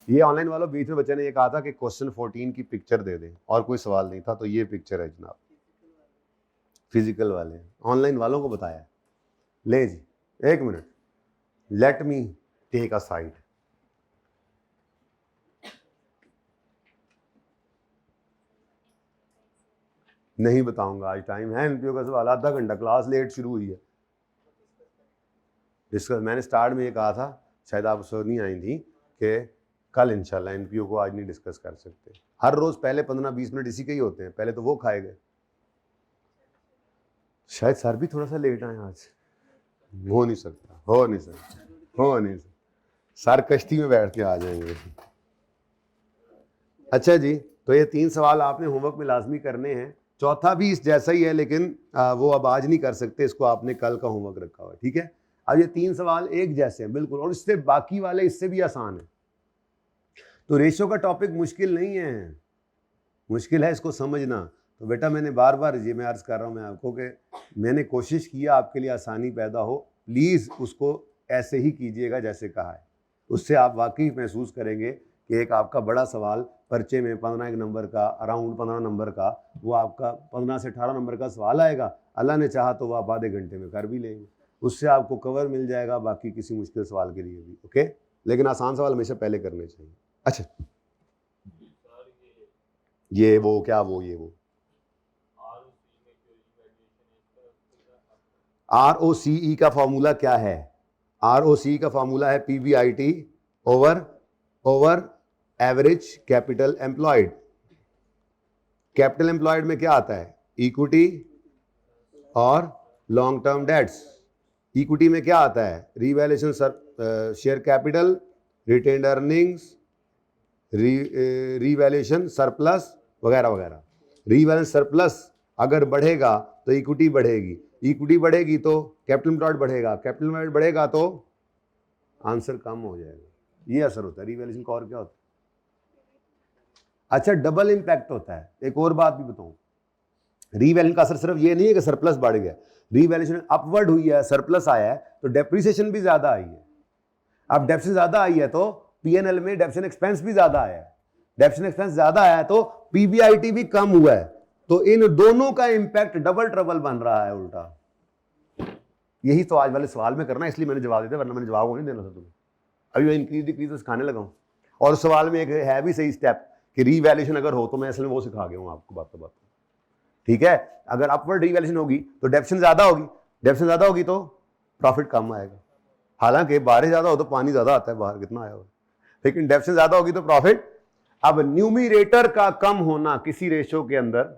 ये ऑनलाइन वालों, बीच में बच्चे ने ये कहा था कि क्वेश्चन 14 की पिक्चर दे दें, और कोई सवाल नहीं था, तो ये पिक्चर है जनाब, फिजिकल वाले ऑनलाइन वालों को बताया। ले जी, एक minute, let me take a side. नहीं बताऊंगा, आज टाइम है एनपीओ का सवाल, आधा घंटा, क्लास लेट शुरू हुई है। डिस्कस मैंने स्टार्ट में ये कहा था, शायद आप उसमें नहीं आई थी, कि कल इंशाल्लाह एनपीओ को आज नहीं डिस्कस कर सकते। हर रोज पहले 15-20 मिनट इसी के ही होते हैं, पहले तो वो खाए गए। शायद सर भी थोड़ा सा लेट आए आज, हो नहीं सकता, हो नहीं सकता, हो नहीं सकता, सर कश्ती में बैठ के आ जाएंगे। अच्छा जी, तो ये 3 सवाल आपने होमवर्क में लाजमी करने हैं। चौथा भी इस जैसा ही है, लेकिन वो अब आज नहीं कर सकते, इसको आपने कल का होमवर्क रखा हुआ है, ठीक है। अब ये 3 सवाल एक जैसे हैं बिल्कुल, और इससे बाकी वाले इससे भी आसान है। तो रेशियो का टॉपिक मुश्किल नहीं है, मुश्किल है इसको समझना। तो बेटा मैंने बार बार ये मैं अर्ज कर रहा हूँ मैं आपको कि मैंने कोशिश किया आपके लिए आसानी पैदा हो, प्लीज़ उसको ऐसे ही कीजिएगा जैसे कहा है। उससे आप वाकई महसूस करेंगे कि एक आपका बड़ा सवाल पर्चे में 15 नंबर का, अराउंड 15 नंबर का, वो आपका 15 से 18 नंबर का सवाल आएगा। अल्लाह ने चाहा तो वो आप आधे घंटे में कर भी लेंगे, उससे आपको कवर मिल जाएगा बाकी किसी मुश्किल सवाल के लिए भी। ओके, लेकिन आसान सवाल हमेशा पहले करने चाहिए। अच्छा, ये वो क्या वो ये वो ROCE का फॉर्मूला क्या है? ROCE का फॉर्मूला है PBIT over average capital employed. Capital employed में क्या आता है? इक्विटी और लॉन्ग टर्म डेट्स। इक्विटी में क्या आता है? Revaluation share capital, retained earnings, revaluation surplus वगैरह वगैरह। रिवैल्यूएशन सरप्लस अगर बढ़ेगा तो इक्विटी बढ़ेगी, इक्विटी बढ़ेगी तो कैपिटल एम्प्लॉयड बढ़ेगा, कैपिटल एम्प्लॉयड बढ़ेगा तो आंसर कम हो जाएगा। ये असर होता है रिवैल्यूएशन का। और क्या होता है? अच्छा, डबल इंपैक्ट होता है। एक और बात भी बताऊं, रिवैल्यूएशन का असर सिर्फ ये नहीं है कि सरप्लस बढ़ गया, रिवैल्यूएशन अपवर्ड हुई है, सरप्लस आया है तो डेप्रिसिएशन भी ज्यादा आई है। अब डेप्रिसिएशन ज्यादा आई है तो पीएनएल में डेप्रिसिएशन एक्सपेंस भी ज्यादा आया है, डेप्रिसिएशन एक्सपेंस ज्यादा आया है तो पीबीआईटी भी कम हुआ है। तो इन दोनों का इंपैक्ट डबल ट्रबल बन रहा है उल्टा। यही तो आज वाले सवाल में करना, इसलिए मैंने जवाब दिया, वरना मैंने जवाब नहीं देना था तुम्हें। अभी मैं इंक्रीज डिक्रीज सिखाने लगा हूं, और सवाल में एक है भी सही स्टेप कि रीवैल्यूएशन अगर हो तो मैं असल में वो सिखा गया हूं आपको बात बात। ठीक है, अगर अपवर्ड रीवैल्यूएशन होगी तो डेप्रिसिएशन ज्यादा होगी, डेप्रिसिएशन ज्यादा होगी तो प्रॉफिट कम आएगा। हालांकि बारिश ज्यादा हो तो पानी ज्यादा आता है, बाहर कितना आया हुआ, लेकिन डेप्रिसिएशन ज्यादा होगी तो प्रॉफिट। अब न्यूमरेटर का कम होना किसी रेशियो के अंदर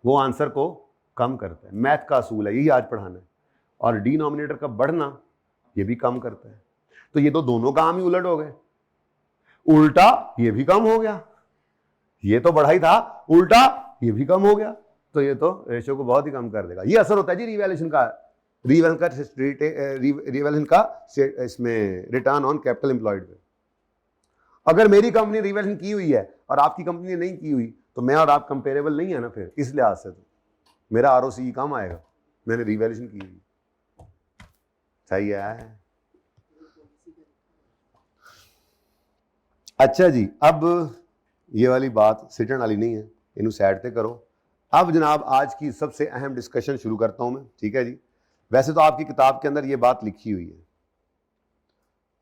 वो आंसर को कम करता है, मैथ का असूल है, यही आज पढ़ाना है। और डिनोमिनेटर का बढ़ना ये भी कम करता है। तो ये तो दोनों काम ही उलट हो गए, उल्टा ये भी कम हो गया, ये तो बढ़ा ही था, उल्टा ये भी कम हो गया, तो ये तो रेशियो को बहुत ही कम कर देगा। ये असर होता है जी रिवैल्यूएशन का, रिवैल्यूएशन का इसमें रिटर्न ऑन कैपिटल एम्प्लॉयड पे। अगर मेरी कंपनी रिवैल्यूएशन की हुई है और आपकी कंपनी ने नहीं की हुई तो मैं और आप कंपेरेबल नहीं है ना, फिर इस लिहाज से तो मेरा ROCE कम आएगा, मैंने रिवैल्यूएशन की हुई। सही है। अच्छा जी, अब ये वाली बात सिटन वाली नहीं है, इन्हें साइड पे करो। अब जनाब आज की सबसे अहम डिस्कशन शुरू करता हूं मैं, ठीक है जी। वैसे तो आपकी किताब के अंदर ये बात लिखी हुई है,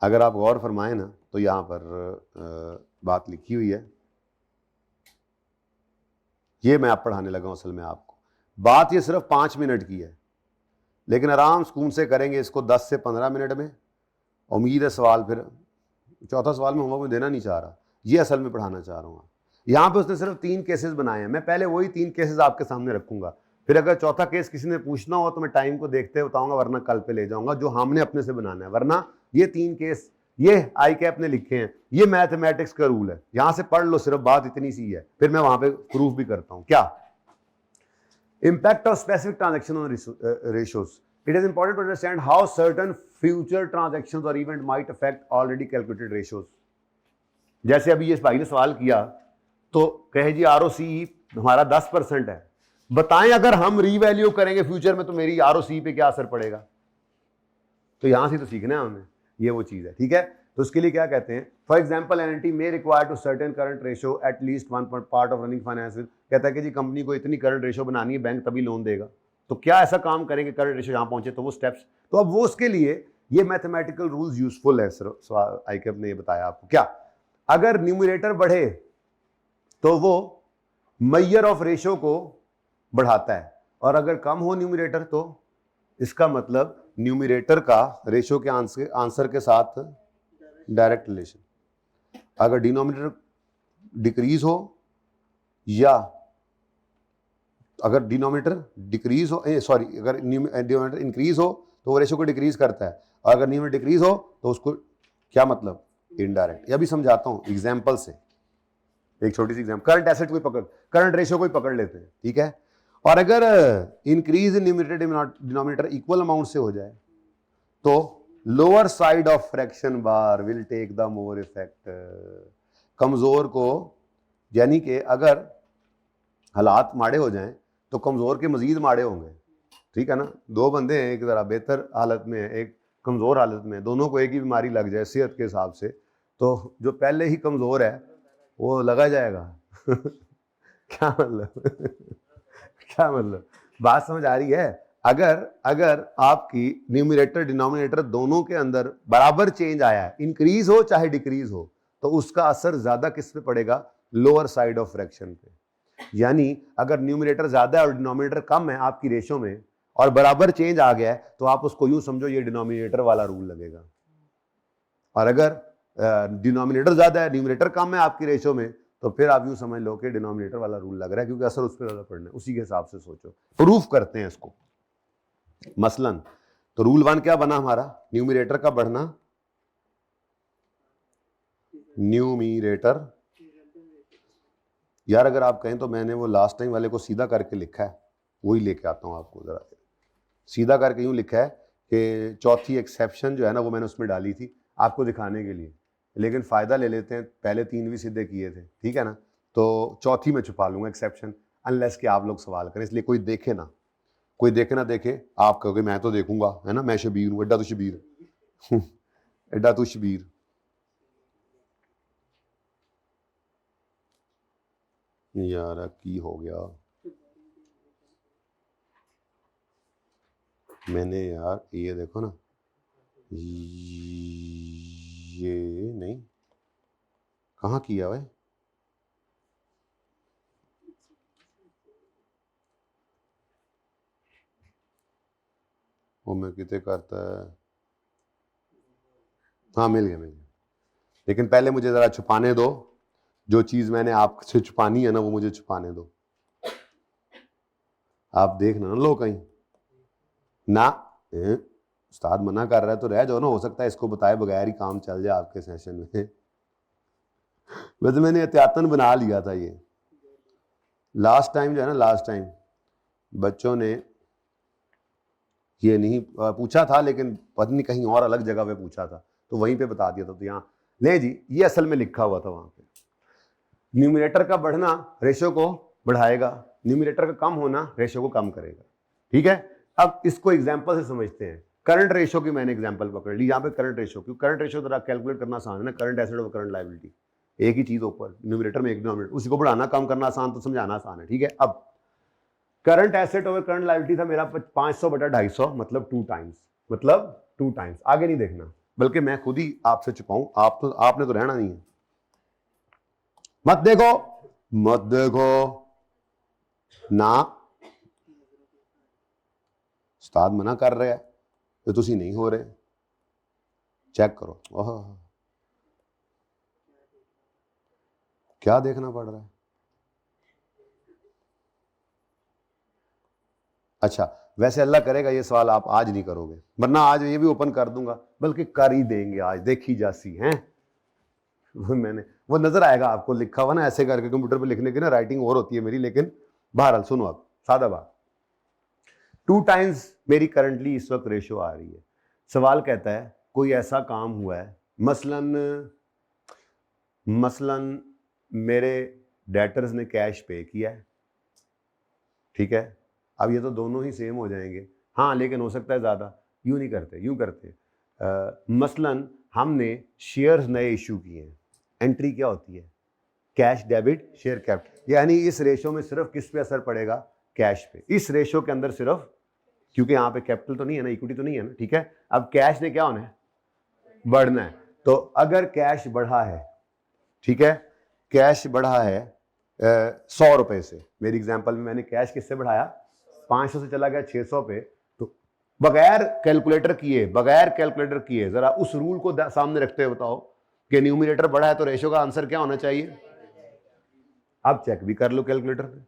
अगर आप गौर फरमाएं ना तो यहां पर बात लिखी हुई है, ये मैं आप पढ़ाने लगा हूं असल में आपको। बात ये सिर्फ 5 मिनट की है, लेकिन आराम सुकून से करेंगे इसको 10 से 15 मिनट में। उम्मीद है सवाल फिर चौथा सवाल में होमवर्क में देना नहीं चाह रहा, ये असल में पढ़ाना चाह रहा हूँ। यहाँ पे उसने सिर्फ 3 केसेस बनाए हैं, मैं पहले वही 3 केसेस आपके सामने रखूंगा, फिर अगर चौथा केस किसी ने पूछना हो तो मैं टाइम को देखते बताऊंगा, वरना कल पे ले जाऊंगा जो हमने अपने से बनाना है। वरना ये 3 केस ये ICAP ने लिखे हैं, ये मैथमेटिक्स का रूल है, यहां से पढ़ लो, सिर्फ बात इतनी सी है, फिर मैं वहां पे प्रूफ भी करता हूं। क्या impact of specific transaction on ratios? It is important to understand how certain future transactions or event might affect already calculated ratios. जैसे अभी ये भाई ने सवाल किया तो कहे जी ROCE हमारा 10% है, बताएं अगर हम रीवैल्यू करेंगे फ्यूचर में तो मेरी ROCE पे क्या असर पड़ेगा। तो यहां से तो सीखना है हमें, ये वो चीज है, ठीक है। तो उसके लिए क्या कहते हैं, for example NLT may require to certain current ratio at least one part of running finance. कहता है कि जी कंपनी को इतनी करंट रेशो बनानी है, बैंक तभी लोन देगा। तो क्या ऐसा काम करेंगे करंट रेशो यहाँ पहुंचे, तो वो स्टेप्स, तो अब वो उसके लिए ये मैथमेटिकल रूल्स यूजफुल है। सर आईकेप ने ये बताया आपको। क्या अगर न्यूमरेटर बढ़े तो वो मेजर ऑफ रेशो को बढ़ाता है, और अगर कम हो न्यूमरेटर तो इसका मतलब न्यूमरेटर का रेशो के आंसर के साथ डायरेक्ट रिलेशन। अगर डिनोमिनेटर डिक्रीज हो या अगर डिनोमिनेटर डिक्रीज हो, सॉरी, अगर डिनोमिनेटर इंक्रीज हो तो वो रेशो को डिक्रीज करता है, और अगर डिनोमिनेटर डिक्रीज हो तो उसको क्या मतलब, इनडायरेक्ट। ये भी समझाता हूं एग्जांपल से, एक छोटी सी एग्जांपल। करंट एसेट कोई पकड़, करंट रेशो कोई पकड़ लेते हैं, ठीक है, और अगर increase in numerator denominator equal amount से हो जाए तो lower side of fraction bar will take the more effect. कमजोर को, यानी कि अगर हालात माड़े हो जाएं तो कमजोर के मजीद माड़े होंगे, ठीक है ना। दो बंदे हैं, एक जरा बेहतर हालत में है, एक कमजोर हालत में है, दोनों को एक ही बीमारी लग जाए सेहत के हिसाब से, तो जो पहले ही कमजोर है वो लगा जाएगा। क्या मतलब? क्या मतलब, बात समझ आ रही है? अगर आपकी न्यूमरेटर डिनोमिनेटर दोनों के अंदर बराबर चेंज आया है, इंक्रीज हो चाहे डिक्रीज हो, तो उसका असर ज्यादा किस पे पड़ेगा, लोअर साइड ऑफ फ्रैक्शन पे। यानी अगर न्यूमरेटर ज्यादा है और डिनोमिनेटर कम है आपकी रेशो में, और बराबर चेंज आ गया है, तो आप उसको यूं समझो ये डिनोमिनेटर वाला रूल लगेगा। और अगर डिनोमिनेटर ज्यादा है न्यूमरेटर कम है आपकी रेशो में, तो फिर आप यूं समझ लो कि डिनोमिनेटर वाला रूल लग रहा है, क्योंकि असर उस पर ज्यादा पड़ना है। उसी के हिसाब से सोचो, प्रूफ करते हैं इसको मसलन। तो रूल 1 क्या बना हमारा, न्यूमरेटर का बढ़ना, न्यूमरेटर, यार अगर आप कहें तो मैंने वो लास्ट टाइम वाले को सीधा करके लिखा है, वही लेके आता हूं आपको। जरा सीधा करके यूं लिखा है कि चौथी एक्सेप्शन जो है ना वो मैंने उसमें डाली थी आपको दिखाने के लिए, लेकिन फायदा ले लेते हैं, पहले 3 भी सीधे किए थे, ठीक है ना। तो चौथी में छुपा लूंगा एक्सेप्शन, अनलेस कि आप लोग सवाल करें, इसलिए कोई देखे ना, कोई देखे ना देखे, आप कहोगे मैं तो देखूंगा, है ना, मैं शबीर हूं, एड्डा तो शबीर। एड्डा तो शबीर। यार की हो गया, मैंने यार ये देखो ना, ये नहीं, कहाँ किया भाई, वो मैं कितने करता है, हाँ मिल गया, लेकिन पहले मुझे जरा छुपाने दो, जो चीज मैंने आपसे छुपानी है ना वो मुझे छुपाने दो। आप देखना ना लो कहीं ना, उस्ताद मना कर रहा है तो रह जाओ ना, हो सकता है इसको बताए बगैर ही काम चल जाए आपके सेशन में। वैसे मैंने एहतियातन बना लिया था ये, लास्ट टाइम जो है ना, लास्ट टाइम बच्चों ने ये नहीं पूछा था, लेकिन पता नहीं कहीं और अलग जगह पे पूछा था, तो वहीं पे बता दिया था। तो यहाँ ले जी, ये असल में लिखा हुआ था वहां पे, न्यूमरेटर का बढ़ना रेशो को बढ़ाएगा, न्यूमरेटर का कम होना रेशो को कम करेगा, ठीक है। अब इसको एग्जांपल से समझते हैं। करंट रेशो की मैंने एग्जांपल पकड़ ली यहाँ पे, करंट रेशो, क्योंकि करंट रेशो जरा कैलकुलेट करना आसान है ना, करंट एसेट और करंट लायबिलिटी एक ही चीज ऊपर, न्यूमरेटर में एक डिनोमिनेटर, उसी को बढ़ाना कम करना आसान, तो समझाना आसान है, ठीक है। अब current asset over current liability था मेरा 500/250, मतलब 2 टाइम्स, मतलब 2 टाइम्स, आगे नहीं देखना, बल्कि मैं खुद ही आपसे छुपाऊं, आपने तो रहना नहीं है, मत देखो, मत देखो ना, उस्ताद मना कर रहे हैं तो तुसी नहीं हो रहे, चेक करो। ओह क्या देखना पड़ रहा है, अच्छा वैसे अल्लाह करेगा ये सवाल आप आज नहीं करोगे, वरना आज ये भी ओपन कर दूंगा, बल्कि कर ही देंगे आज, देखी जासी हैं। मैंने वो नजर आएगा आपको लिखा हुआ ना ऐसे करके, कंप्यूटर पे लिखने की ना राइटिंग और होती है मेरी, लेकिन बहरहाल सुनो आप, सादा बात, 2 टाइम्स मेरी करंटली इस वक्त रेशो आ रही है। सवाल कहता है कोई ऐसा काम हुआ है, मसलन मेरे डेटर्स ने कैश पे किया है, ठीक है। अब ये तो दोनों ही सेम हो जाएंगे, हाँ, लेकिन हो सकता है ज्यादा, यूं नहीं करते, यूं करते, मसलन हमने शेयर्स नए इशू किए हैं, एंट्री क्या होती है, कैश डेबिट शेयर कैपिटल, यानी इस रेशो में सिर्फ किस पे असर पड़ेगा, कैश पे। इस रेशो के अंदर सिर्फ, क्योंकि यहाँ पे कैपिटल तो नहीं है ना, इक्विटी तो नहीं है ना, ठीक है। अब कैश ने क्या होना है, बढ़ना है। तो अगर कैश बढ़ा है, ठीक है, कैश बढ़ा है 100 रुपए से, मेरी एग्जांपल में मैंने कैश किससे बढ़ाया, 500 से चला गया 600 पे, तो बगैर कैलकुलेटर किए जरा उस रूल को सामने रखते हुए बताओ कि न्यूमरेटर बढ़ा है तो रेशो का आंसर क्या होना चाहिए। आप चेक भी कर लो कैलकुलेटर पे,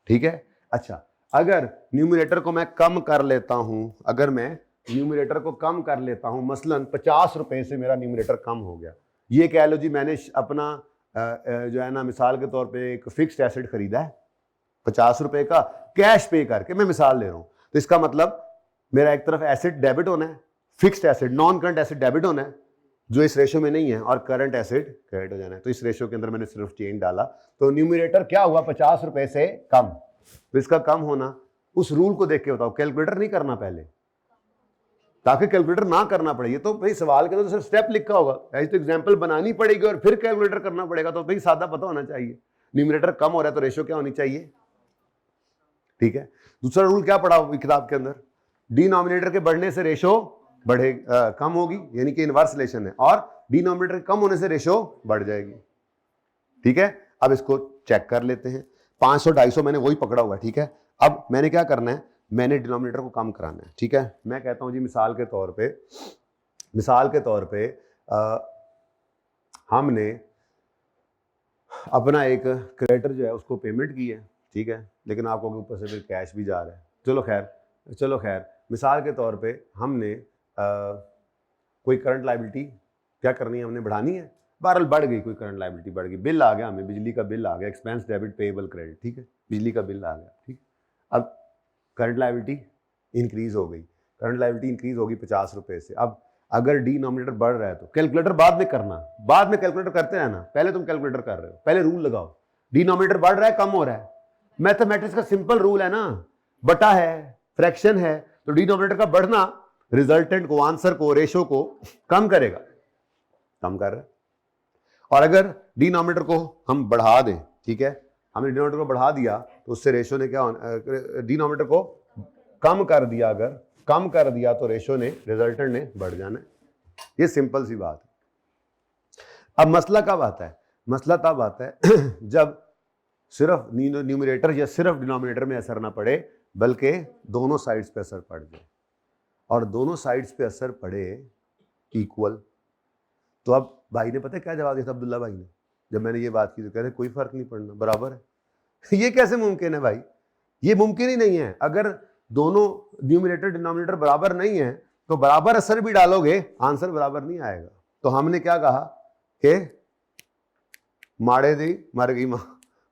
ठीक है। अच्छा, अगर न्यूमरेटर को मैं कम कर लेता हूं, अगर मैं न्यूमरेटर को कम कर लेता हूं, मसलन 50 रुपए से मेरा न्यूमरेटर कम हो गया, ये कह लो जी मैंने अपना जो है ना, मिसाल के तौर पे एक फिक्स्ड एसेट खरीदा है 50 रुपए का, कैश पे करके, मैं मिसाल ले रहा हूं, तो इसका मतलब मेरा एक तरफ एसेट डेबिट होना है, fixed asset, non current asset debit होना है जो इस रेशो में नहीं है, और करंट एसेट क्रेडिट हो जाना है। तो इस रेशो के अंदर मैंने सिर्फ चेंज डाला, तो न्यूमरेटर क्या हुआ, 50 रुपए से कम। तो इसका कम होना उस रूल को देख के बताओ, कैलकुलेटर नहीं करना पहले, ताकि कैलकुलेटर ना करना पड़े। ये तो भाई सवाल के अंदर तो सिर्फ स्टेप लिखा होगा, ऐसी तो एग्जांपल बनानी पड़ेगी और फिर कैलकुलेटर करना पड़ेगा, तो भाई सादा पता होना चाहिए। न्यूमरेटर कम हो रहा है तो रेशो क्या होनी चाहिए, ठीक है। दूसरा रूल क्या पढ़ा हुआ किताब के अंदर, डिनोमिनेटर के बढ़ने से रेशो कम होगी, यानी कि इनवर्स रिलेशन है, और डिनोमिनेटर कम होने से रेशो बढ़ जाएगी, ठीक है। अब इसको चेक कर लेते हैं, 500 250 मैंने वही पकड़ा हुआ है, ठीक है। अब मैंने क्या करना है, मैंने डिनोमिनेटर को कम कराना है, ठीक है। मैं कहता हूं जी मिसाल के तौर पे हमने अपना एक क्रेडिटर जो है उसको पेमेंट की है, ठीक है, लेकिन आपको ऊपर से फिर कैश भी जा रहा है। चलो खैर मिसाल के तौर पे हमने कोई करंट लायबिलिटी क्या करनी है, हमने बढ़ानी है, बहरहाल बढ़ गई, कोई करंट लायबिलिटी बढ़ गई, बिल आ गया, हमें बिजली का बिल आ गया, एक्सपेंस डेबिट पेएबल क्रेडिट, ठीक है, बिजली का बिल आ गया, ठीक। अब करंट लायबिलिटी इंक्रीज हो गई, करंट लायबिलिटी इंक्रीज होगी 50 रुपए से। अब अगर डिनोमिनेटर बढ़ रहा है तो कैलकुलेटर बाद में करना, बाद में कैलकुलेटर करते रहना, पहले तुम कैलकुलेटर कर रहे हो, पहले रूल लगाओ, डिनोमिनेटर बढ़ रहा है कम हो रहा है, मैथमेटिक्स का सिंपल रूल है ना, बटा है, फ्रैक्शन है, तो डिनोमिनेटर का बढ़ना रिजल्टेंट को, आंसर को, रेशो को कम करेगा, कम कर रहा है। और अगर डिनोमिनेटर को हम बढ़ा दें, ठीक है, हमने डिनोमिनेटर को बढ़ा दिया तो उससे रेशो ने क्या होना, डिनोमिनेटर को कम कर दिया, अगर कम कर दिया तो रेशो ने, रिजल्टेंट ने बढ़ जाना है। ये सिंपल सी बात है। अब मसला कब आता है, मसला तब आता है जब सिर्फ न्यूमरेटर या सिर्फ डिनोमिनेटर में असर ना पड़े, बल्कि दोनों साइड्स पे असर पड़ जाए, और दोनों साइड्स पे असर पड़े इक्वल। तो अब भाई ने पता है क्या जवाब दिया था, अब्दुल्ला भाई ने, जब मैंने ये बात की तो कह रहे कोई फर्क नहीं पड़ना, बराबर है। ये कैसे मुमकिन है भाई, ये मुमकिन ही नहीं है। अगर दोनों न्यूमरेटर डिनोमिनेटर बराबर नहीं है तो बराबर असर भी डालोगे, आंसर बराबर नहीं आएगा। तो हमने क्या कहा कि माड़े दी मर गई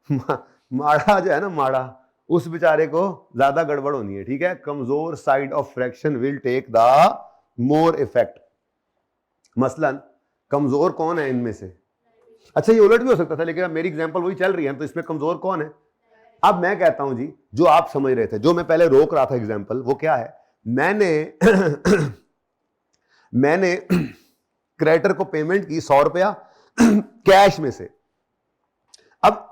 माड़ा जो है ना, माड़ा, उस बेचारे को ज्यादा गड़बड़ होनी है, ठीक है। कमजोर side of fraction will take the more effect. मसलन कमजोर कौन है इनमें से, अच्छा ये उलट भी हो सकता था, लेकिन अब मेरी एग्जांपल वही चल रही है, तो इसमें कमजोर कौन है। अब मैं कहता हूं जी, जो आप समझ रहे थे, जो मैं पहले रोक रहा था एग्जांपल, वो क्या है, मैंने क्रेडिटर को पेमेंट की 100 रुपया कैश में से, अब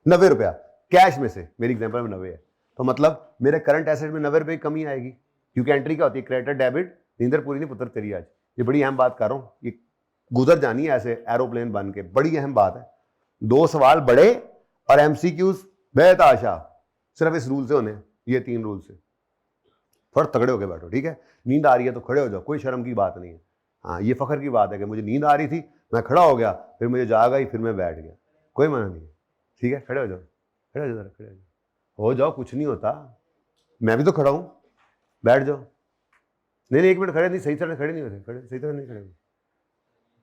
90 रुपया कैश में से, मेरी एग्जांपल में 90 है, तो मतलब मेरे करंट एसेट में 90 रुपए की कमी आएगी, क्योंकि एंट्री क्या होती है, क्रेडिटर डेबिट, नींदर पूरी नहीं पुत्र तेरी आज। ये बड़ी अहम बात कर रहा हूं, ये गुजर जानी है ऐसे एरोप्लेन बन के, बड़ी अहम बात है। 2 सवाल बड़े और एमसीक्यूज बेताशा, सिर्फ इस रूल से होने, ये 3 रूल से। थोड़ा तगड़े होके बैठो, ठीक है। नींद आ रही है तो खड़े हो जाओ, कोई शर्म की बात नहीं है। हाँ, ये फखर की बात है कि मुझे नींद आ रही थी, मैं खड़ा हो गया, फिर मुझे जाग आई, फिर मैं बैठ गया, कोई मना नहीं है, ठीक है। खड़े हो जाओ, खड़े हो जाओ, खड़े हो जाओ, कुछ नहीं होता, मैं भी तो खड़ा हूं, बैठ जाओ। नहीं 1 मिनट खड़े नहीं, सही तरह खड़े नहीं होते, खड़े सही तरह नहीं खड़े,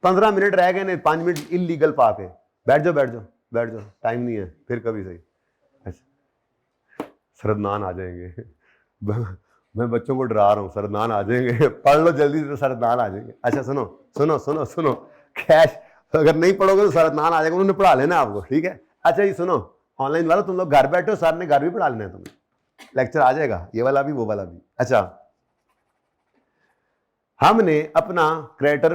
15 मिनट रह गए, नहीं 5 मिनट इलीगल पाके, बैठ जाओ बैठ जाओ बैठ जाओ, टाइम नहीं है, फिर कभी सही। अच्छा, सरदनान आ जाएंगे मैं बच्चों को डरा रहा हूँ, सरदनान आ जाएंगे, पढ़ लो जल्दी से, सरदनान आ जाएंगे। अच्छा सुनो सुनो सुनो सुनो, कैश अगर नहीं पढ़ोगे तो सरदनान आ जाएगा, उन्होंने पढ़ा लेना आपको, ठीक है। अच्छा ये सुनो, ऑनलाइन वाला तुम लोग घर बैठे हो, सर ने घर भी पढ़ा लेना है तुम्हें, लेक्चर आ जाएगा, ये वाला भी वो वाला भी। अच्छा, हमने अपना क्रेडिटर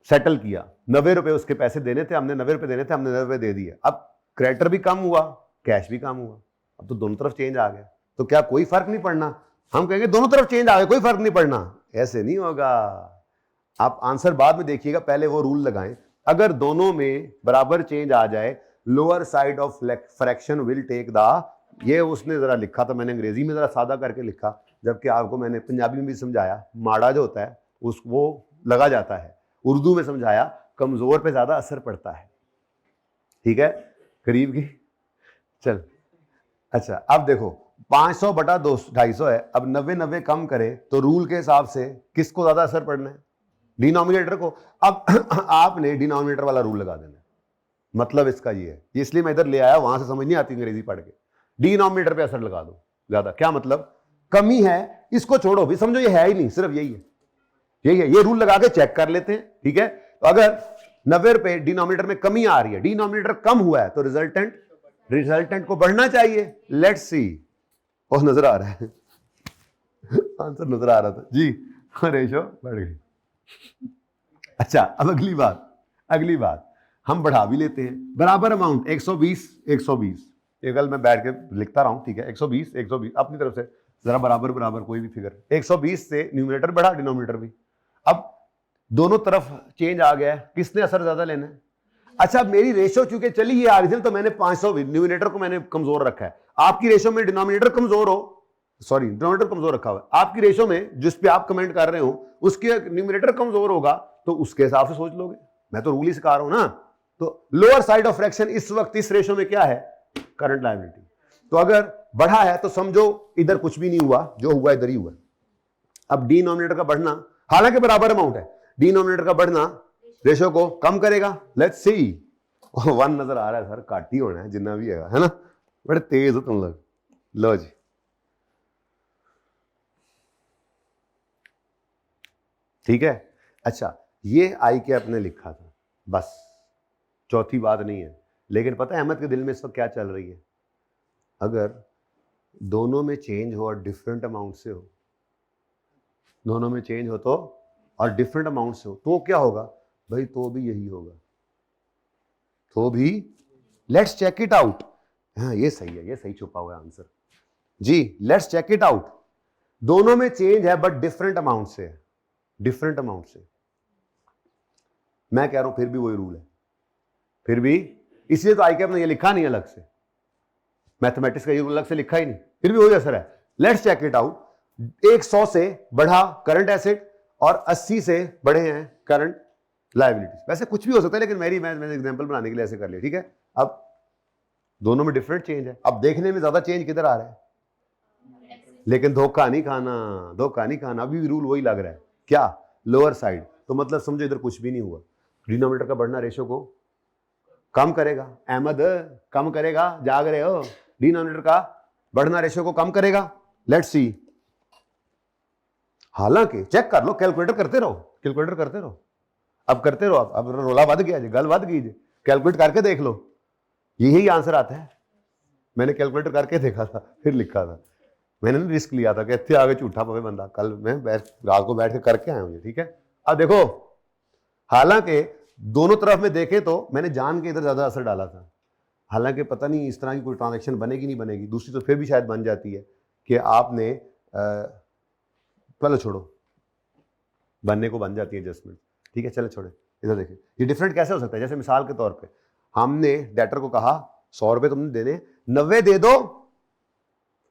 सेटल किया, 90 रुपए उसके पैसे देने थे, हमने 90 रुपए देने थे, हमने 90 रुपए दे दिए। अब क्रेडिटर भी कम हुआ, कैश भी कम हुआ, अब तो दोनों तरफ चेंज आ गया, तो क्या कोई फर्क नहीं पड़ना? हम कहेंगे दोनों तरफ चेंज आ गया, कोई फर्क नहीं पड़ना, ऐसे नहीं होगा। आप आंसर बाद में देखिएगा, पहले वो रूल लगाएं, अगर दोनों में बराबर चेंज आ जाए, lower side of fraction will take the, ये उसने जरा लिखा था, मैंने अंग्रेजी में जरा सादा करके लिखा, जबकि आपको मैंने पंजाबी में भी समझाया, माड़ा जो होता है उस वो लगा जाता है, उर्दू में समझाया, कमजोर पे ज्यादा असर पड़ता है, ठीक है, करीब की। चल अच्छा, अब देखो 500 बटा 250 है, अब 90 कम करे तो रूल के हिसाब से किसको ज्यादा असर पड़ना है? डिनोमिनेटर को। अब आपने डिनोमिनेटर वाला रूल लगा देना है, मतलब इसका ये है, इसलिए मैं इधर ले आया, वहां से समझ नहीं आती अंग्रेजी पढ़ के, डिनोमिनेटर पे असर लगा दो ज्यादा। क्या मतलब? कमी है, इसको छोड़ो भी, समझो ये है ही नहीं, सिर्फ यही है, यही है, ये रूल लगा के चेक कर लेते हैं, ठीक है। तो अगर 90 रुपए डिनोमिनेटर में कमी आ रही है, डिनोमिनेटर कम हुआ है, तो रिजल्टेंट को बढ़ना चाहिए। लेट्स सी, और नजर आ रहा है आंसर नजर आ रहा था जी, रेशो बढ़ गई। अच्छा, अब अगली बात हम बढ़ा भी लेते हैं, बराबर अमाउंट 120 ये कल मैं बैठ के लिखता रहा हूं, ठीक है, 120 अपनी तरफ से जरा बराबर कोई भी फिगर, 120 से न्यूमरेटर बढ़ा, डिनोमिनेटर भी। अब दोनों तरफ चेंज आ गया है, किसने असर ज्यादा लेना है? अच्छा, मेरी रेशो चूंकि चली ये आ रही थी, तो मैंने 500 न्यूमरेटर को मैंने कमजोर रखा है, आपकी रेशो में डिनोमिनेटर कमजोर हो, सॉरी डिनोमिनेटर कमजोर रखा हुआ है, आपकी रेशो में जिस पे आप कमेंट कर रहे हो उसके न्यूमरेटर कमजोर होगा, तो उसके हिसाब से सोच लोगे, मैं तो रूल ही सिखा रहा हूं ना। तो लोअर साइड ऑफ फ्रैक्शन इस वक्त इस रेशो में क्या है? Current liability. तो अगर बढ़ा है तो समझो इधर कुछ भी नहीं हुआ, जो हुआ इधर ही हुआ। अब डिनोमिनेटर का बढ़ना, हालांकि बराबर अमाउंट है, डिनोमिनेटर का बढ़ना रेशो को कम करेगा। लेट्स सी, 1 नजर आ रहा है सर, काट ही होना है जितना भी है ना, बड़े तेज हो तुम लोग। लो जी, ठीक है। अच्छा, ये आई के आपने लिखा था, बस चौथी बात नहीं है। लेकिन पता है अहमद के दिल में इस वक्त क्या चल रही है? अगर दोनों में चेंज हो और डिफरेंट अमाउंट से हो, दोनों में चेंज हो तो और डिफरेंट अमाउंट से हो, तो क्या होगा भाई? तो भी यही होगा, तो भी लेट्स चेक इट आउट। हाँ, ये सही है, ये सही छुपा हुआ है आंसर जी, लेट्स चेक इट आउट। दोनों में चेंज है बट डिफरेंट अमाउंट से है, डिफरेंट अमाउंट से। मैं कह रहा हूं फिर भी वही रूल है, फिर भी, इसलिए तो आई कैप ने ये लिखा नहीं अलग से, मैथमेटिक्स का ये रूल अलग से लिखा ही नहीं, फिर भी वही असर है। Let's check it out. 100 से बढ़ा करंट एसेट और 80 से बढ़े हैं करंट लायबिलिटीज। वैसे कुछ भी हो सकता है, लेकिन मैंने एग्जांपल बनाने के लिए ऐसे कर लिया, ठीक है। अब दोनों में डिफरेंट चेंज है, अब देखने में ज्यादा चेंज किधर आ रहा है, लेकिन धोखा नहीं खाना, अभी भी रूल वही लग रहा है, क्या? Lower side. तो मतलब समझो इधर कुछ भी नहीं हुआ, डिनोमिनेटर का बढ़ना रेशो को कम करेगा। अहमद कम करेगा, जाग रहे हो? डिनोमिनेटर का बढ़ना रेशो को कम करेगा। लेट्स सी, हालांकि चेक कर लो, कैलकुलेटर करते रहो, अब करते रहो, अब रोला बद गया, गल बद गई, कैलकुलेट करके देख लो, यही आंसर आता है। मैंने कैलकुलेटर करके देखा था, फिर लिखा था, मैंने रिस्क लिया था कि इतने आगे झूठा पवे बंदा, कल मैं रात को बैठ के करके आया हूँ, ठीक है। अब देखो, हालांकि दोनों तरफ में देखे तो मैंने जान के इधर ज्यादा असर डाला था, हालांकि पता नहीं इस तरह की कोई ट्रांजैक्शन बनेगी नहीं बनेगी, दूसरी तो फिर भी शायद बन जाती है कि आपने चलो छोड़ो, बनने को बन जाती है एडजस्टमेंट, ठीक है, चलो छोड़े। इधर देखिए, ये डिफरेंट कैसे हो सकता है? जैसे मिसाल के तौर पे हमने डेटर को कहा 100 रुपए तुमने देने, 90 दे दो,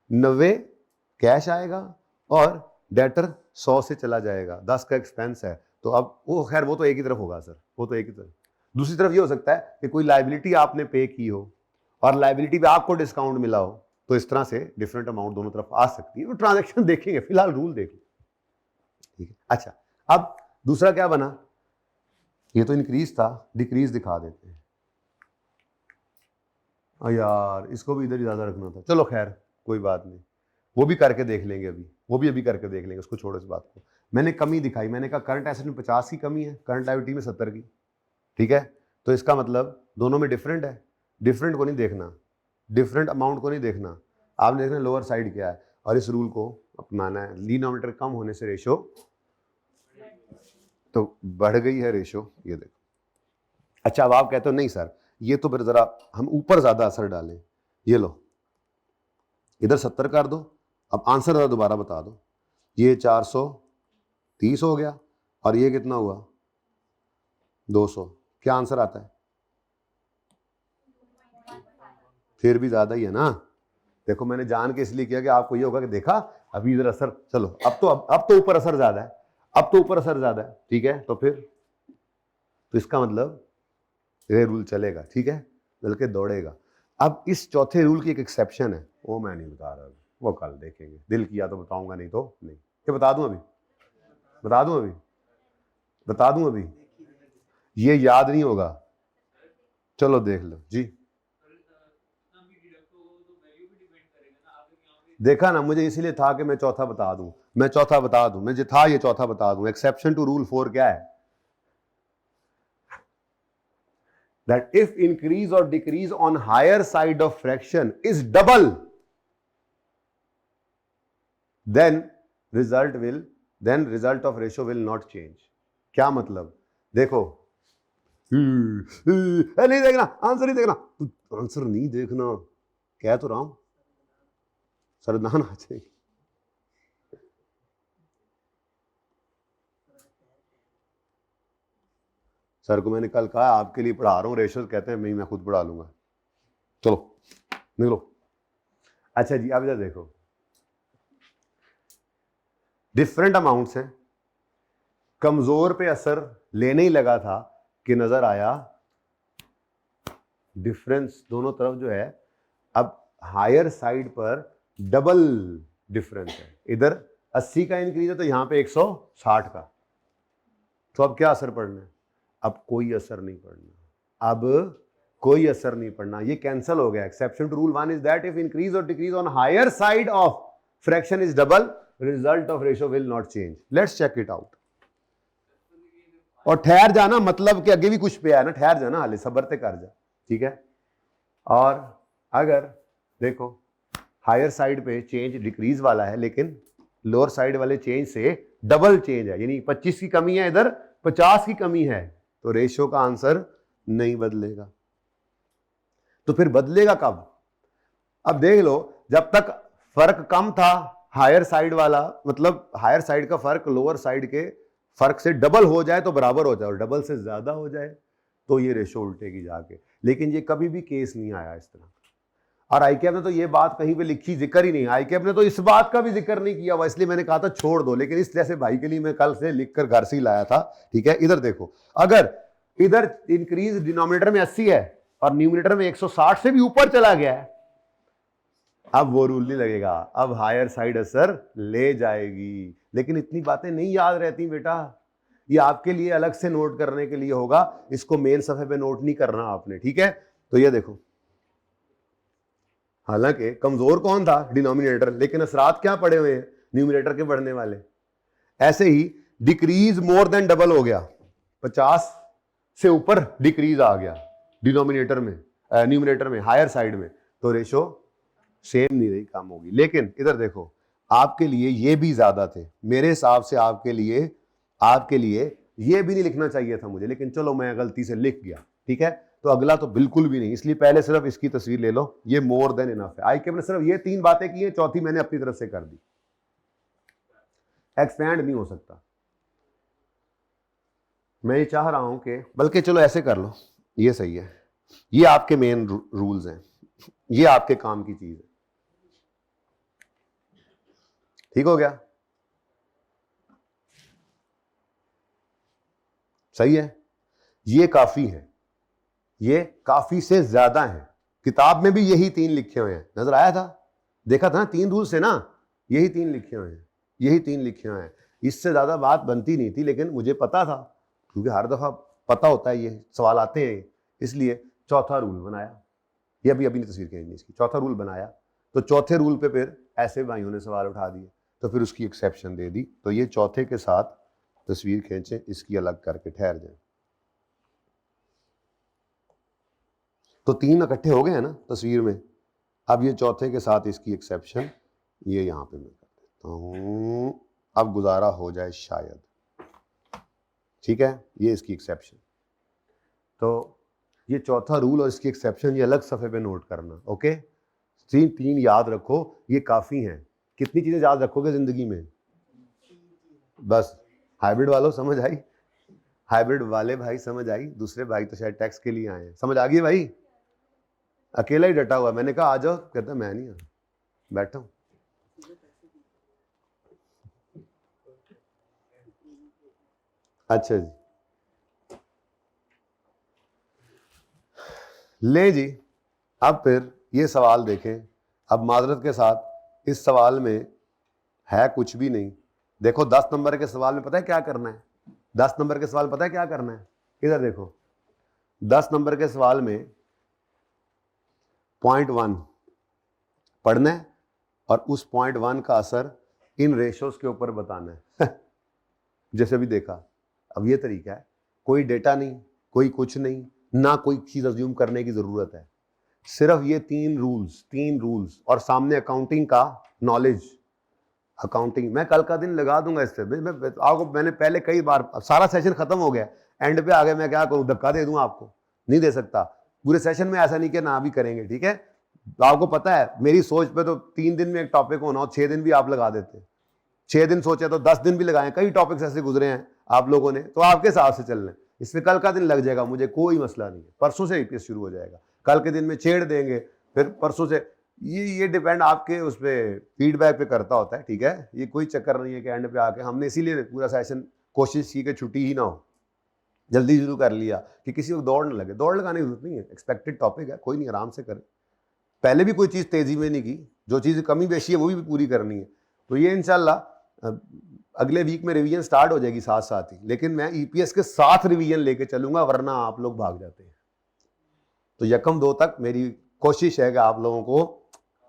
90 कैश आएगा और डेटर 100 से चला जाएगा, 10 का एक्सपेंस है। तो अब वो खैर वो तो एक ही तरफ होगा सर, वो तो एक ही तरफ। दूसरी तरफ ये हो सकता है कि कोई लायबिलिटी आपने पे की हो और लायबिलिटी पे आपको डिस्काउंट मिला हो, तो इस तरह से डिफरेंट अमाउंट दोनों तरफ आ सकती है। वो ट्रांजैक्शन देखेंगे, फिलहाल रूल देख लो, ठीक है। अच्छा, अब दूसरा क्या बना? ये तो इंक्रीज था, डिक्रीज दिखा देते हैं। यार इसको भी इधर ही ज्यादा रखना था, चलो खैर कोई बात नहीं, वो भी करके देख लेंगे, अभी करके देख लेंगे, उसको छोड़ो इस बात को। मैंने कमी दिखाई, मैंने कहा करंट एसेट में 50 की कमी है, करंट लायबिलिटी में 70 की, ठीक है। तो इसका मतलब दोनों में डिफरेंट है, डिफरेंट को नहीं देखना, डिफरेंट अमाउंट को नहीं देखना, आपने देखना लोअर साइड क्या है, और इस रूल को अपनाना है। डिनोमिनेटर कम होने से रेशो तो बढ़ गई है रेशो, ये देखो। अच्छा अब आप कहते हो नहीं सर ये तो फिर जरा हम ऊपर ज्यादा असर डालें, ये लो इधर 70 कर दो, अब आंसर जरा दोबारा बता दो। ये 430 हो गया और ये कितना हुआ 200, क्या आंसर आता है? फिर भी ज्यादा ही है ना। देखो मैंने जान के इसलिए किया कि आपको ये होगा कि देखा अभी इधर असर, चलो अब तो ऊपर असर ज्यादा है, अब तो ऊपर असर ज्यादा है, ठीक है। तो फिर तो इसका मतलब ये रूल चलेगा, ठीक है, बल्कि दौड़ेगा। अब इस चौथे रूल की एक एक्सेप्शन है, वो मैं नहीं बता रहा, वो कल देखेंगे, दिल किया तो बताऊंगा, नहीं तो नहीं। क्या बता दूं अभी? बता दूं अभी? बता दूं अभी? ये याद नहीं होगा, चलो देख लो जी। देखा ना, मुझे इसीलिए था कि मैं चौथा बता दूं, मैं चौथा बता दूं, मुझे था ये चौथा बता दूं। एक्सेप्शन टू रूल 4 क्या है? That if increase or decrease on higher side of fraction is double, then result of ratio will not change. क्या मतलब? देखो नहीं देखना, आंसर नहीं देखना, आंसर नहीं देखना, कह तो रहा हूं, सरदान आ जाएगी। सर को मैंने कल कहा आपके लिए पढ़ा रहा हूं रेशियो, कहते हैं मैं खुद पढ़ा लूंगा, चलो निकलो। अच्छा जी अब इधर देखो, डिफरेंट अमाउंट्स हैं, कमजोर पे असर लेने ही लगा था कि नजर आया डिफरेंस दोनों तरफ जो है, अब हायर साइड पर डबल डिफरेंस है। इधर 80 का इंक्रीज है तो यहां पे 160 का, तो अब क्या असर पड़ना है? अब कोई असर नहीं पड़ना, अब कोई असर नहीं पड़ना, ये कैंसिल हो गया। Exception to rule 1 is that if increase और decrease on higher side of fraction is double, result of ratio will not change. Let's check it out. और ठहर जाना, मतलब कि आगे भी कुछ पे है ना, ठहर जाना, हाले सबर ते कर जा, ठीक है। और अगर देखो हायर साइड पे चेंज डिक्रीज वाला है, लेकिन लोअर साइड वाले चेंज से डबल चेंज है, यानी 25 की कमी है, इधर 50 की कमी है, तो रेशियो का आंसर नहीं बदलेगा। तो फिर बदलेगा कब? अब देख लो, जब तक फर्क कम था हायर साइड वाला, मतलब हायर साइड का फर्क लोअर साइड के फर्क से डबल हो जाए तो बराबर हो जाए, और डबल से ज्यादा हो जाए तो ये रेशो उल्टेगी जाके। लेकिन ये कभी भी केस नहीं आया इस तरह। और आईकेएफ ने तो ये बात कहीं पे लिखी, जिक्र ही नहीं, आईकेएफ ने तो इस बात का भी जिक्र नहीं किया हुआ, इसलिए मैंने कहा था छोड़ दो, लेकिन इस जैसे भाई के लिए मैं कल से लिखकर घर से ही लाया था, ठीक है। इधर देखो, अगर इधर इंक्रीज डिनोमिनेटर में 80 है और न्यूमिनेटर में 160 से भी ऊपर चला गया है, अब वो रूल नहीं लगेगा, अब हायर साइड असर ले जाएगी। लेकिन इतनी बातें नहीं याद रहती बेटा, ये आपके लिए अलग से नोट करने के लिए होगा, इसको मेन सफे पे नोट नहीं करना आपने, ठीक है। तो ये देखो, हालांकि कमजोर कौन था? डिनोमिनेटर, लेकिन असरात क्या पड़े हुए हैं? न्यूमिनेटर के बढ़ने वाले। ऐसे ही डिक्रीज मोर देन डबल हो गया, 50 से ऊपर डिक्रीज आ गया डिनोमिनेटर में, न्यूमिनेटर में, हायर साइड में, तो रेशो सेम नहीं रही, कम होगी। लेकिन इधर देखो, आपके लिए ये भी ज्यादा थे मेरे हिसाब से, आपके लिए ये भी नहीं लिखना चाहिए था मुझे, लेकिन चलो मैं गलती से लिख गया, ठीक है। तो अगला तो बिल्कुल भी नहीं, इसलिए पहले सिर्फ इसकी तस्वीर ले लो, ये मोर देन इनफ है। आईकेएफ ने सिर्फ ये 3 बातें की है, चौथी मैंने अपनी तरफ से कर दी, एक्सपैंड नहीं हो सकता। मैं ये चाह रहा हूं कि, बल्कि चलो ऐसे कर लो, ये सही है, ये आपके मेन रूल्स हैं, ये आपके काम की चीज है, ठीक हो गया, सही है। ये काफी है, ये काफी से ज्यादा है, किताब में भी यही 3 लिखे हुए हैं, नजर आया था, देखा था ना, 3 रूल्स है ना, यही 3 लिखे हुए हैं, यही 3 लिखे हुए हैं, इससे ज्यादा बात बनती नहीं थी, लेकिन मुझे पता था, क्योंकि हर दफा पता होता है, ये सवाल आते हैं, इसलिए चौथा रूल बनाया। ये अभी नहीं तस्वीर खींचनी इसकी, चौथा रूल बनाया, तो चौथे रूल पे फिर ऐसे भाइयों ने सवाल उठा दिए, तो फिर उसकी एक्सेप्शन दे दी। तो ये चौथे के साथ तस्वीर खींचें, इसकी अलग करके ठहर जाए, तो 3 इकट्ठे हो गए हैं ना तस्वीर में। अब ये चौथे के साथ इसकी एक्सेप्शन, ये यहां पे मैं कर देता हूं, अब गुजारा हो जाए शायद। ठीक है, ये इसकी एक्सेप्शन। तो ये चौथा रूल और इसकी एक्सेप्शन ये अलग सफ़े पे नोट करना। ओके, तीन याद रखो, ये काफ़ी हैं। कितनी चीज़ें याद रखोगे ज़िंदगी में? बस। हाइब्रिड वालों समझ आई? हाइब्रिड वाले भाई समझ आई? दूसरे भाई तो शायद टैक्स के लिए आए हैं। समझ आ गई भाई? अकेला ही डटा हुआ। मैंने कहा आ जाओ, कहता मैं नहीं आ, बैठा हूँ। अच्छा जी, ले जी। अब फिर ये सवाल देखें। अब माजरत के साथ इस सवाल में है कुछ भी नहीं। देखो 10 नंबर के सवाल में पता है क्या करना है? 10 नंबर के सवाल पता है क्या करना है? इधर देखो, 10 नंबर के सवाल में पॉइंट 1 पढ़ना है और उस पॉइंट 1 का असर इन रेशोज के ऊपर बताना है। जैसे भी देखा। अब ये तरीका है, कोई डेटा नहीं, कोई कुछ नहीं, ना कोई चीज अज्यूम करने की जरूरत है। सिर्फ ये तीन रूल्स और सामने अकाउंटिंग का नॉलेज। अकाउंटिंग मैं कल का दिन लगा दूंगा इस पे। आपको मैंने पहले कई बार, सारा सेशन खत्म हो गया, एंड पे आ गया, मैं क्या करूं, धक्का दे दूं आपको? नहीं दे सकता। पूरे सेशन में ऐसा नहीं कि ना भी करेंगे, ठीक है? आपको पता है मेरी सोच पे तो 3 दिन में एक टॉपिक होना हो, 6 दिन भी आप लगा देते हैं। 6 दिन सोचे तो 10 दिन भी लगाए। कई टॉपिक्स ऐसे गुजरे हैं आप लोगों ने, तो आपके हिसाब से चलना है। इसमें कल का दिन लग जाएगा, मुझे कोई मसला नहीं है। परसों से ईपीएस शुरू हो जाएगा, कल के दिन में छेड़ देंगे, फिर परसों से। ये डिपेंड आपके उस पर फीडबैक पे करता होता है, ठीक है? ये कोई चक्कर नहीं है कि एंड पे आके हमने इसीलिए पूरा सेशन कोशिश की कि छुट्टी ही ना हो, जल्दी शुरू कर लिया कि किसी को दौड़ न लगे। दौड़ लगाने की जरूरत नहीं है, एक्सपेक्टेड टॉपिक है, कोई नहीं, आराम से करे। पहले भी कोई चीज़ तेजी में नहीं की, जो चीज़ कमी बेशी है वो भी पूरी करनी है। तो ये इंशाल्लाह अगले वीक में रिवीजन स्टार्ट हो जाएगी साथ साथ ही, लेकिन मैं ईपीएस के साथ रिवीजन लेके चलूंगा, वरना आप लोग भाग जाते हैं। तो यकम 2 तक मेरी कोशिश है कि आप लोगों को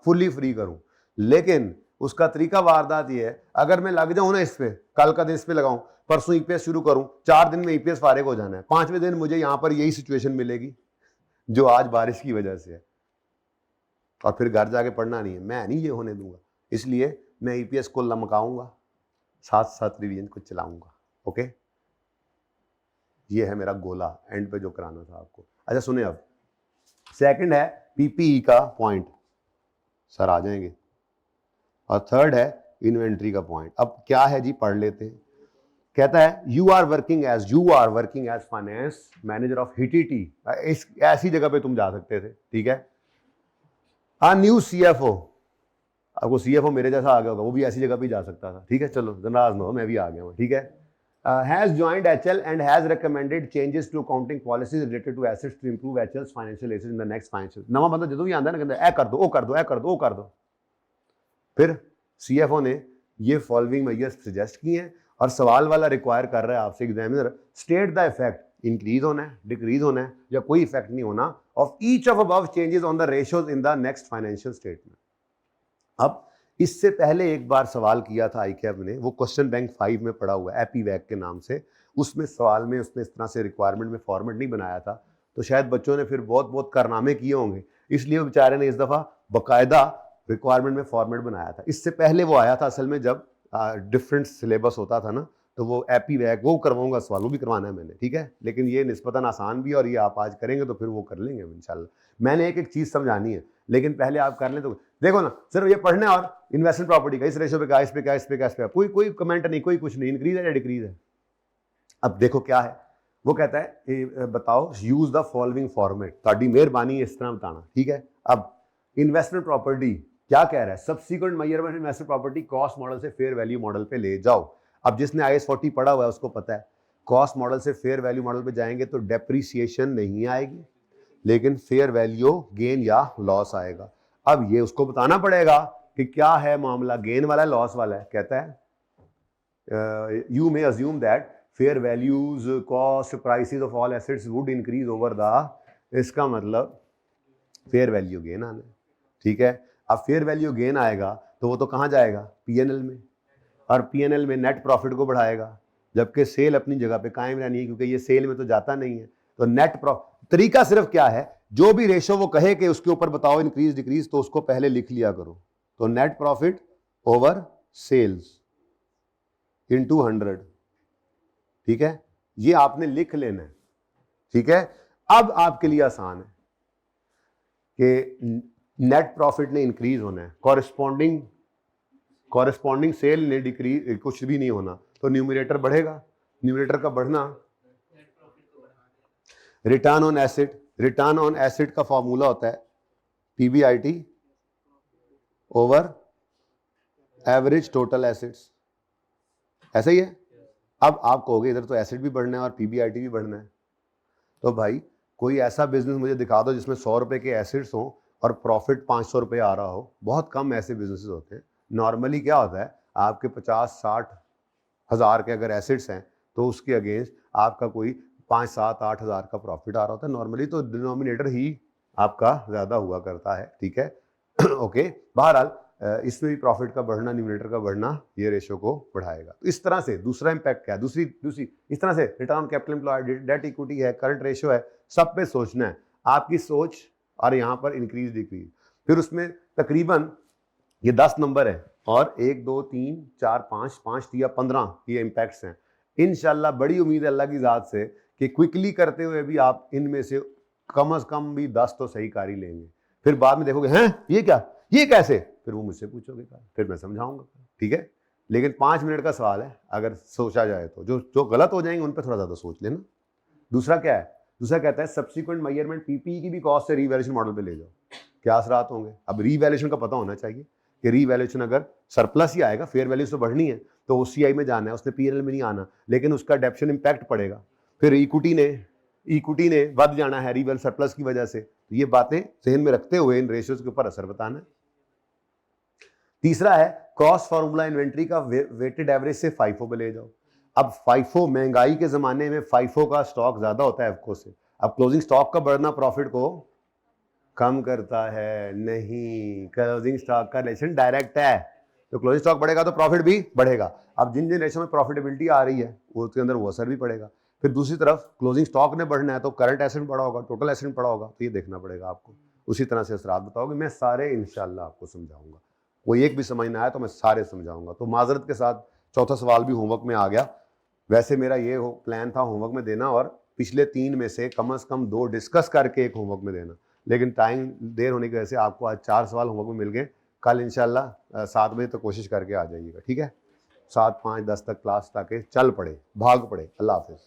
फुली फ्री करूं, लेकिन उसका तरीका वारदात ये है, अगर मैं लग जाऊं ना इस पे, कल का दिन इस पे लगाऊं, परसों ईपीएस शुरू करूं, 4 दिन में ईपीएस फारिग हो जाना है, 5वें दिन मुझे यहां पर यही सिचुएशन मिलेगी जो आज बारिश की वजह से है, और फिर घर जाके पढ़ना नहीं है। मैं नहीं ये होने दूंगा, इसलिए मैं ईपीएस को लमकाऊंगा, साथ साथ रिवीजन को चलाऊंगा। ओके, ये है मेरा गोला एंड पे जो कराना था आपको। अच्छा सुने, अब सेकंड है पीपीई का पॉइंट, सर आ जाएंगे, और थर्ड है इन्वेंट्री का पॉइंट। अब क्या है जी, पढ़ लेते हैं। कहता है you are working as finance manager of हिटीटी। इस ऐसी जगह पे तुम जा सकते थे, ठीक है? आ न्यू सीएफओ, आपको सीएफओ मेरे जैसा आ गया होगा, वो भी ऐसी जगह पे जा सकता था, ठीक है? चलो नाराज ना हो, मैं भी आ गया हूँ, ठीक है? Has joined HL and has recommended changes to accounting policies related to assets to improve HL's financial assets in the next financial. नवा बंदा जदों भी आंदा है ना, कहता है ए कर दो, ओ कर दो, ए कर दो, ओ कर दो। फिर सीएफओ ने ये फॉलोइंग मेजर्स सजेस्ट किए हैं, और सवाल वाला रिक्वायर कर रहा है आपसे examiner, state the effect, increase होना है, डिक्रीज होना है, या कोई इफेक्ट नहीं होना, of each of above changes on the ratios in the next financial statement. अब इससे पहले एक बार सवाल किया था आईकैब ने, वो क्वेश्चन बैंक 5 में पड़ा हुआ है, एपीवैक के नाम से। उसमें सवाल में उसने इस तरह से रिक्वायरमेंट में फॉर्मेट नहीं बनाया था, तो शायद बच्चों ने फिर बहुत बहुत कारनामे किए होंगे, इसलिए वो बेचारे ने इस दफ़ा बाकायदा रिक्वायरमेंट में फॉर्मेट बनाया था। इससे पहले वो आया था असल में जब डिफरेंट सिलेबस होता था ना, तो वो एपीवैक वो करवाऊंगा सवाल, वो भी करवाना है मैंने, ठीक है? लेकिन ये निस्बतन आसान भी, और ये आप आज करेंगे तो फिर वो कर लेंगे इंशाल्लाह। मैंने एक एक चीज़ समझानी है, लेकिन पहले आप कर लें। तो देखो ना, सिर्फ ये पढ़ना है, और इन्वेस्टमेंट प्रॉपर्टी का इस रेशो पे क्या, इस पे क्या, इस पे क्या, इस पे कोई कमेंट नहीं, कोई कुछ नहीं, इंक्रीज है या डिक्रीज है। अब देखो क्या है, वो कहता है बताओ यूज द फॉलोइंग फॉर्मेट, ताड़ी मेहरबानी इस तरह बताना, ठीक है? अब इन्वेस्टमेंट प्रॉपर्टी क्या कह रहा है, subsequent measurement investment property cost model से फेयर वैल्यू मॉडल पे ले जाओ। अब जिसने IAS 40 पढ़ा हुआ है उसको पता है, कॉस्ट मॉडल से फेयर वैल्यू मॉडल पे जाएंगे तो डेप्रीसिएशन नहीं आएगी, लेकिन फेयर वैल्यू गेन या लॉस आएगा। अब ये उसको बताना पड़ेगा कि क्या है मामला, गेन वाला है लॉस वाला है। कहता है you may assume that fair values cost prices of all assets would increase over the, इसका मतलब फेयर वैल्यू गेन आना है, ठीक है? अब फेयर वैल्यू गेन आएगा तो वो तो कहाँ जाएगा, पीएनएल में, और पीएनएल में नेट प्रॉफिट को बढ़ाएगा, जबकि सेल अपनी जगह पे कायम रहनी है, क्योंकि ये सेल में तो जाता नहीं है। तो नेट प्रॉफिट, तरीका सिर्फ क्या है, जो भी रेशो वो कहे कि उसके ऊपर बताओ इंक्रीज डिक्रीज, तो उसको पहले लिख लिया करो। तो net profit over sales into 100, ठीक है? ये आपने लिख लेना है, ठीक है। अब आपके लिए आसान है कि नेट प्रॉफिट ने इंक्रीज होना है, कॉरेस्पॉन्डिंग सेल ने डिक्रीज, कुछ भी नहीं होना, तो न्यूमरेटर बढ़ेगा। न्यूमरेटर का बढ़ना, return on asset, return on asset का फॉर्मूला होता है PBIT over average total assets, ऐसा ही है। अब आप कहोगे इधर तो एसेट भी बढ़ना है और पीबीआईटी भी बढ़ना है, तो भाई कोई ऐसा बिजनेस मुझे दिखा दो जिसमें 100 रुपए के एसेट्स हो और प्रॉफिट 500 रुपये आ रहा हो। बहुत कम ऐसे बिजनेसेस होते हैं। नॉर्मली क्या होता है, आपके 50-60 हज़ार के अगर एसेट्स हैं तो उसके अगेंस्ट आपका कोई 5-7-8 हज़ार का प्रॉफिट आ रहा होता है नॉर्मली, तो डिनोमिनेटर ही आपका ज़्यादा हुआ करता है, ठीक है। ओके, बहरहाल इसमें भी प्रॉफिट का बढ़ना, न्यूमरेटर का बढ़ना ये रेशो को बढ़ाएगा। तो इस तरह से दूसरा इंपैक्ट क्या है, दूसरी इस तरह से return on capital employed, debt equity है, करंट रेशो है, सब पे सोचना है। आपकी सोच और यहाँ पर इंक्रीज डिक्रीज, फिर उसमें तकरीबन ये 10 नंबर है और 1 2 3 4 5 या 15 ये इम्पैक्ट्स हैं। इंशाल्लाह बड़ी उम्मीद है अल्लाह की ज़ात से कि क्विकली करते हुए भी आप इनमें से कम से कम भी 10 तो सही कारी लेंगे। फिर बाद में देखोगे हैं ये क्या, ये कैसे, फिर वो मुझसे पूछोगे, फिर मैं समझाऊंगा, ठीक है। लेकिन 5 मिनट का सवाल है, अगर सोचा जाए तो जो गलत हो जाएंगे उन पर थोड़ा ज़्यादा सोच लेना। दूसरा क्या है, दूसरा कहता है सब्सिक्वेंट मेजरमेंट पीपीई की भी कॉस्ट से रीवैल्यूएशन मॉडल पे ले जाओ, क्या असरात होंगे। अब रीवैल्यूएशन का पता होना चाहिए कि रीवैल्यूएशन अगर सरप्लस ही आएगा, फेयर वैल्यू तो बढ़नी है, तो ओसीआई में जाना है, उसने पीएनएल में नहीं आना, लेकिन उसका डेप्शन इंपैक्ट पड़ेगा। फिर इक्विटी ने बढ़ जाना है रीवैल्यू सरप्लस की वजह से। तो ये बातें जहन में रखते हुए इन रेशियोज के ऊपर असर बताना है। तीसरा है कॉस्ट फार्मूला इन्वेंट्री का वेटेड एवरेज से फाइफो पे ले जाओ। अब फाइफो, महंगाई के जमाने में फाइफो का स्टॉक ज्यादा होता है एफको से। अब क्लोजिंग स्टॉक का बढ़ना प्रॉफिट को कम करता है, नहीं, क्लोजिंग स्टॉक का रिलेशन डायरेक्ट है, तो क्लोजिंग स्टॉक बढ़ेगा तो प्रॉफिट भी बढ़ेगा। अब जिन रेशो में प्रॉफिटेबिलिटी आ रही है उसके अंदर वो असर भी पड़ेगा। फिर दूसरी तरफ क्लोजिंग स्टॉक ने बढ़ना है तो करंट एसेट बढ़ा होगा, टोटल एसेट बढ़ा होगा, तो ये देखना पड़ेगा आपको। उसी तरह से असरात बताओगे, मैं सारे इंशाल्लाह आपको समझाऊंगा। कोई एक भी समझ ना आया तो मैं सारे समझाऊंगा। तो माजरत के साथ चौथा सवाल भी होमवर्क में आ गया। वैसे मेरा ये प्लान था होमवर्क में देना, और पिछले 3 में से कम 2 डिस्कस करके एक होमवर्क में देना, लेकिन टाइम देर होने की वजह से आपको आज 4 सवाल होमवर्क में मिल गए। कल इंशाल्लाह 7 बजे तक कोशिश करके आ जाइएगा, ठीक है। 7 5 10 तक क्लास, ताकि चल पड़े, भाग पड़े। अल्लाह हाफिज़।